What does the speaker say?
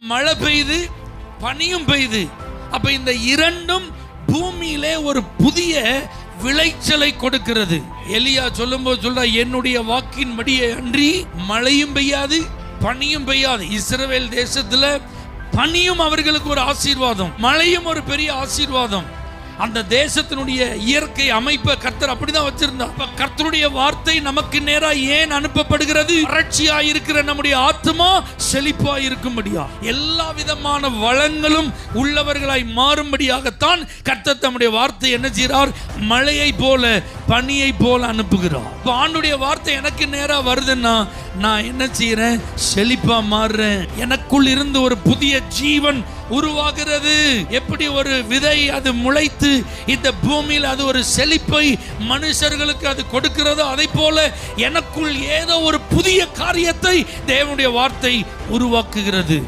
மழை பெய்யுது, பனியும் பெய்யுது. அப்ப இந்த இரண்டும் பூமியிலே ஒரு புதிய விளைச்சலை கொடுக்கிறது. எலியா சொல்லும்போது சொல்ற, என்னுடைய வாக்கின்படியே அன்றி மழையும் பெய்யாது பனியும் பெய்யாது. இஸ்ரவேல் தேசத்துல பனியும் அவர்களுக்கு ஒரு ஆசீர்வாதம், மழையும் ஒரு பெரிய ஆசீர்வாதம். அந்த தேசத்தினுடைய இயற்கை அமைப்பை கர்த்தர் அப்படிதான் வச்சிருந்தார். கர்த்தருடைய வார்த்தை நமக்கு நேரா ஏன் அனுப்பப்படுகிறது? வறட்சியா இருக்கிற நம்முடைய ஆத்மா செழிப்பா இருக்கும்படியா, எல்லா விதமான வளங்களும் உள்ளவர்களாய் மாறும்படியாகத்தான் கர்த்தர் தம்முடைய வார்த்தை என்ன செய்கிறார்? மழையை போல பனியை போல அனுப்புகிறார். இப்ப ஆண்டுடைய வார்த்தை எனக்கு நேரா வருதுன்னா நான் என்ன செய்யறேன்? செழிப்பா மாறுறேன். எனக்குள் இருந்து ஒரு புதிய ஜீவன் உருவாகிறது. எப்படி ஒரு விதை அது முளைத்து இந்த பூமியில் அது ஒரு செழிப்பை மனுஷர்களுக்கு அது கொடுக்கிறதோ, அதை போல எனக்குள் ஏதோ ஒரு புதிய காரியத்தை தேவனுடைய வார்த்தை உருவாக்குகிறது.